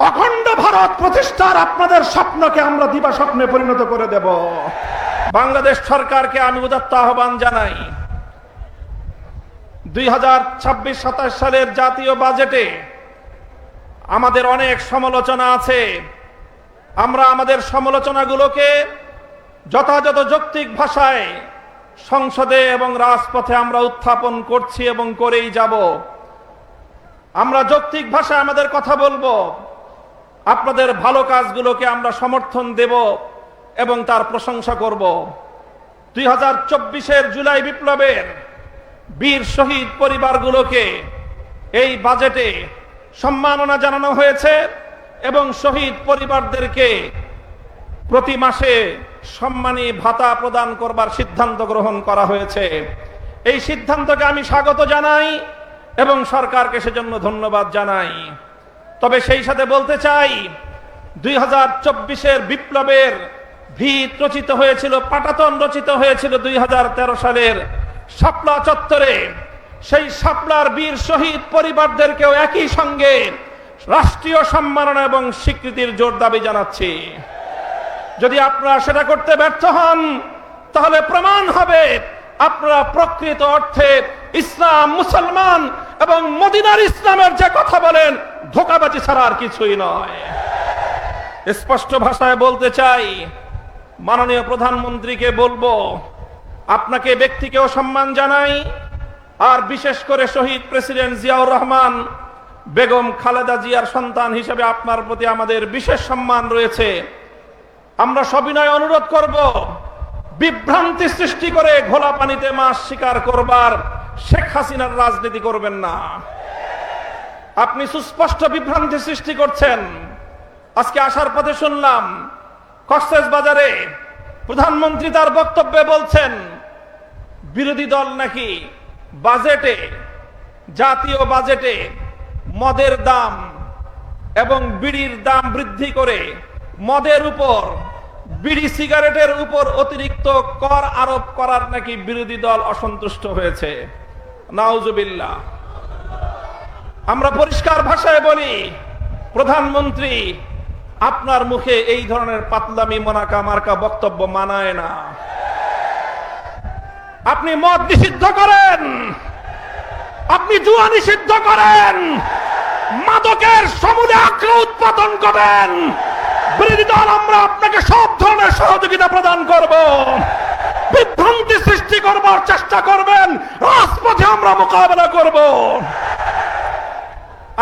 অখণ্ড ভারত প্রতিষ্ঠার আপনাদের স্বপ্নকে আমরা দিবা স্বপ্নে পরিণত করে দেব। বাংলাদেশ সরকারকে আমি উদাত্ত আহ্বান জানাই, 2026-27 সালের জাতীয় বাজেটে আমাদের অনেক সমালোচনা আছে। আমরা আমাদের সমালোচনাগুলোকে যথাযথ যৌক্তিক ভাষায় সংসদে এবং রাজপথে আমরা উত্থাপন করছি এবং করেই যাব। আমরা যৌক্তিক ভাষায় আমাদের কথা বলবো, আপনাদের ভালো কাজগুলোকে আমরা সমর্থন দেব এবং তার প্রশংসা করব। 2024-এর জুলাই বিপ্লবের বীর শহীদ পরিবারগুলোকে এই বাজেটে সম্মাননা জানানো হয়েছে এবং শহীদ পরিবারদেরকে প্রতি মাসে সম্মানী ভাতা প্রদান করবার সিদ্ধান্ত গ্রহণ করা হয়েছে। এই সিদ্ধান্তকে আমি স্বাগত জানাই এবং সরকারকে সেজন্য ধন্যবাদ জানাই। তবে সেই সাথে বলতে চাই, 2024-এর বিপ্লবের ভিত রচিত হয়েছিল, পাটাতন রচিত হয়েছিল 2013 সালের শাপলা চত্বরে। সেই শাপলার বীর শহীদ পরিবারদেরকেও একই সঙ্গে রাষ্ট্রীয় সম্মাননা এবং স্বীকৃতির জোর দাবি জানাচ্ছি। যদি আপনারা সেটা করতে ব্যর্থ হন, তাহলে প্রমাণ হবে আপনারা প্রকৃত অর্থে ইসলাম, মুসলমান এবং মদিনার ইসলামের যে কথা বলেন, ধোঁকাবাজি ছাড়া আর কিছুই নয়। স্পষ্ট ভাষায় বলতে চাই, মাননীয় প্রধানমন্ত্রীকে বলবো, আপনাকে ব্যক্তিকেও সম্মান জানাই, আর বিশেষ করে শহীদ প্রেসিডেন্ট জিয়াউর রহমান বেগম খালেদা জিয়ার সন্তান হিসেবে আপনার প্রতি আমাদের বিশেষ সম্মান রয়েছে। আমরা সবিনয় অনুরোধ করব, বিভ্রান্তি সৃষ্টি করে ঘোলা পানিতে মাছ শিকার করবার শেখ হাসিনার রাজনীতি করবেন না। আপনি সুস্পষ্ট বিভ্রান্তি সৃষ্টি করছেন। আজকে আসার পথে শুনলাম কক্সেস বাজারে প্রধানমন্ত্রী তার বক্তব্যে বলছেন বিরোধী দল নাকি বাজেটে, জাতীয় বাজেটে মদের দাম এবং বিড়ির দাম বৃদ্ধি করে মদের উপর, বিড়ি সিগারেটের উপর অতিরিক্ত কর আরোপ করার নাকি বিরোধী দল অসন্তুষ্ট হয়েছে। নাউজুবিল্লাহ। আমরা পরিষ্কার ভাষায় বলি, প্রধানমন্ত্রী, আপনার মুখে এই ধরনের পাতলামি মোনাকা মার্কা বক্তব্য মানায় না। আপনি মদ নিষিদ্ধ করেন, আপনি জুয়া নিষিদ্ধ করেন, মাদকের সমূলে আগ্রহ উৎপাদন করেন। বিরোধী দল আমরা আপনাকে সব ধরনের সহযোগিতা প্রদান করব। বিভ্রান্তি সৃষ্টি করবার চেষ্টা করবেন, রাজপথে আমরা মোকাবেলা করব।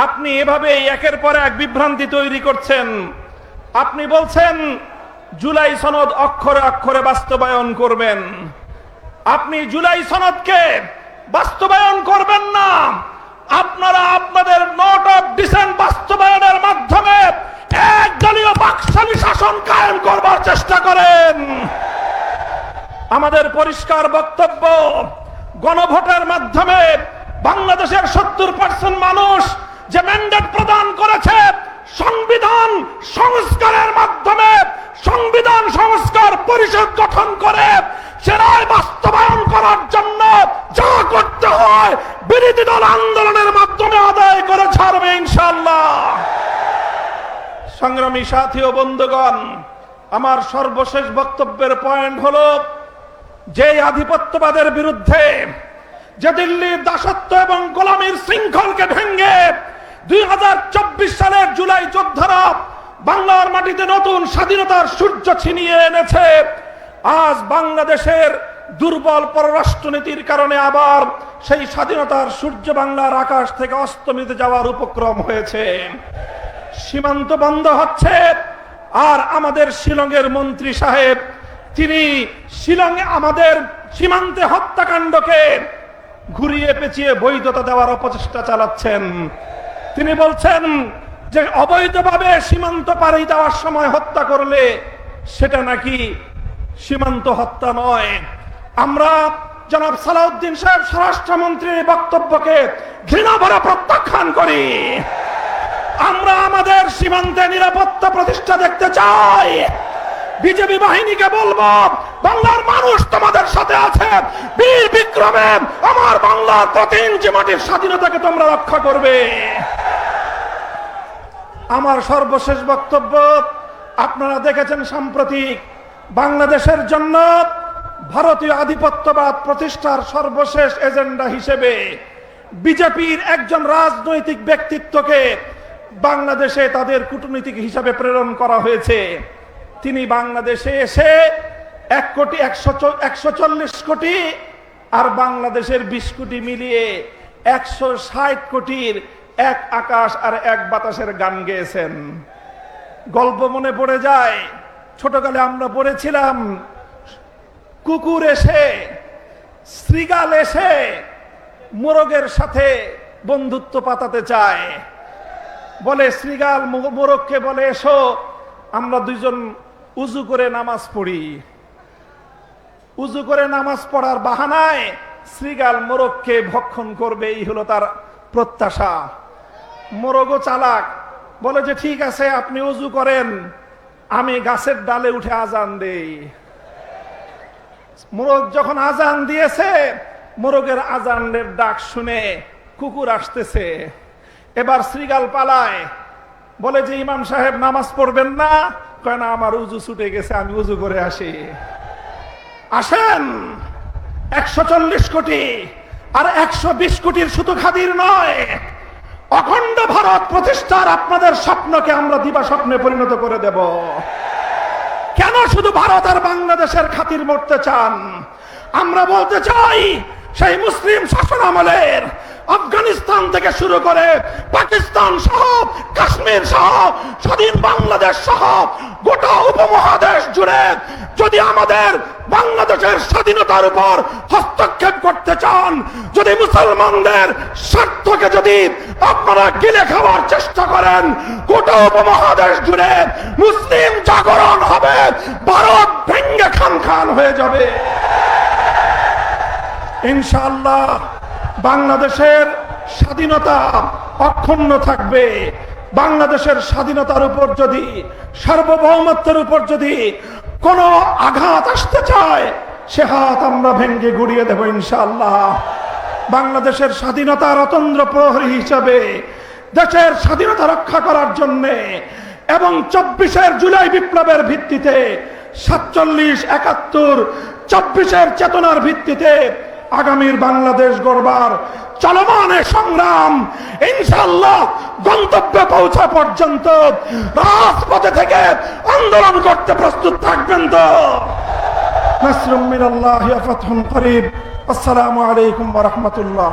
আপনি এভাবে একের পর এক বিভ্রান্তি তৈরি করছেন। আপনি বলছেন জুলাই সনদ অক্ষরে অক্ষরে বাস্তবায়ন করবেন। আপনি জুলাই সনদকে বাস্তবায়ন করবেন না, আপনারা আপনাদের নোট অফ ডিসেন্ট বাস্তবায়নের মাধ্যমে একদলীয় বাকশালী শাসন কায়েম করবার চেষ্টা করেন। আমাদের পরিষ্কার বক্তব্য, গণভোটের মাধ্যমে বাংলাদেশের 70% মানুষ যে ম্যান্ডেট প্রদান করেছে, সংবিধান সংস্কারের মাধ্যমে সংবিধান সংস্কার পরিষদ গঠন করে সে রায় বাস্তবায়ন করার জন্য যা করতে হয় বিরোধী দল আন্দোলনের মাধ্যমে আদায় করে ছাড়বে ইনশাআল্লাহ। সংগ্রামী সাথী ও বন্ধুগণ, আমার সর্বশেষ বক্তব্যের পয়েন্ট হলো, যে আধিপত্যবাদের বিরুদ্ধে, যে দিল্লির দাসত্ব এবং গোলামীর শৃঙ্খলকে ভেঙে 2024 সালের জুলাই যোদ্ধারা বাংলার মাটিতে নতুন স্বাধীনতার সূর্য ছিনিয়ে এনেছে, আজ বাংলাদেশের দুর্বল পররাষ্ট্রনীতির কারণে আবার সেই স্বাধীনতার সূর্য বাংলার আকাশ থেকে অস্তমিত যাওয়ার উপক্রম হয়েছে। সীমান্ত বন্ধ হচ্ছে, আর আমাদের শিলংয়ের মন্ত্রী সাহেব, তিনি শিলংয়ে আমাদের সীমান্তে হত্যাকাণ্ডকে ঘুরিয়ে পেঁচিয়ে বৈধতা দেওয়ার অপচেষ্টা চালাচ্ছেন। তিনি বলছেন যে অবৈধভাবে সীমান্ত পাড়ি দেওয়ার সময় হত্যা করলে সেটা নাকি সীমান্ত হত্যা নয়। আমরা জনাব সালাউদ্দিন সাহেব স্বরাষ্ট্রমন্ত্রীর বক্তব্যকে ঘৃণা ভরে প্রত্যাখ্যান করি। আমরা আমাদের সীমান্তে নিরাপত্তা প্রতিষ্ঠা দেখতে চাই। বিজেপি বাহিনীকে বলবো, বাংলার মানুষ তোমাদের সাথে আছে, বীর বিক্রমে আমার বাংলার প্রতি ইঞ্চি মাটির স্বাধীনতাকে তোমরা রক্ষা করবে। আমার সর্বশেষ বক্তব্য, আপনারা দেখেছেন সাম্প্রতিক বাংলাদেশের জন্য ভারতীয় আধিপত্যবাদ প্রতিষ্ঠার সর্বশেষ এজেন্ডা হিসেবে বিজেপির একজন রাজনৈতিক ব্যক্তিত্বকে বাংলাদেশে তাদের কূটনীতিক হিসাবে প্রেরণ করা হয়েছে। তিনি বাংলাদেশে এসে 1,140 কোটি আর বাংলাদেশের 20 কোটি মিলিয়ে 160 কোটির এক আকাশ আর এক বাতাসের গান গেয়েছেন। গল্প মনে পড়ে যায়, ছোটকালে আমরা পড়েছিলাম, কুকুর এসে, শৃগাল এসে মোরগের সাথে বন্ধুত্ব পাতাতে চায়। বলে শৃগাল মোরগকে বলে, এসো আমরা দুইজন উজু করে নামাজ পড়ি। উজু করে নামাজ পড়ার বাহানায় শৃগাল মোরগকে ভক্ষণ করবে, এই হলো তার প্রত্যাশা। মোরগও চালাক, বলে যে ঠিক আছে আপনি উজু করেন, আমি গাছের ডালে উঠে আজান দেই। মোরগ যখন আজান দিয়েছে, মোরগের আজানের ডাক শুনে কুকুর আসতেছে। এবার শৃগাল পালায়, বলে যে ইমাম সাহেব নামাজ পড়বেন না? কয় না, আমার উজু ছুটে গেছে, আমি উজু করে আসি। আসেন, 140 কোটি আর 120 কোটির শুধু খাদির নয়, অখণ্ড ভারত প্রতিষ্ঠার আপনাদের স্বপ্নকে আমরা দিবা স্বপ্নে পরিণত করে দেব। কেন শুধু ভারত আর বাংলাদেশের খাতির মরতে চান? আমরা বলতে চাই, সেই মুসলিম শাসন আমলের আফগানিস্তান থেকে শুরু করে পাকিস্তান সহ, কাশ্মীর সহ, স্বাধীন বাংলাদেশ সহ গোটা উপমহাদেশ জুড়ে যদি আমাদের বাংলাদেশের স্বাধীনতার উপর হস্তক্ষেপ করতে চান, যদি মুসলমানদের স্বার্থকে যদি আপনারা গিলে খাওয়ার চেষ্টা করেন, গোটা উপমহাদেশ জুড়ে মুসলিম জাগরণ হবে, ভারত ভেঙ্গে খান খান হয়ে যাবে। ইনশাআল্লাহ বাংলাদেশের স্বাধীনতা অক্ষুণ্ণ থাকবে। বাংলাদেশের স্বাধীনতার উপর যদি, সার্বভৌমত্বের উপর যদি কোনো আঘাত আসতে চায়, সে হাত আমরা ভেঙ্গে গুড়িয়ে দেব ইনশাআল্লাহ। বাংলাদেশের স্বাধীনতার অতন্দ্র প্রহরী হিসাবে দেশের স্বাধীনতা রক্ষা করার জন্য এবং 24 জুলাই বিপ্লবের ভিত্তিতে 47, 71, 24 চেতনার ভিত্তিতে আগামীর বাংলাদেশ গড়বার চলমান সংগ্রাম ইনশাআল্লাহ গন্তব্যে পৌঁছা পর্যন্ত রাজপথে থেকে আন্দোলন করতে প্রস্তুত থাকবেন তো? নাসরুম মিনাল্লাহি ওয়া ফাতহুন করিব। আসসালামু আলাইকুম ওয়া রাহমাতুল্লাহ।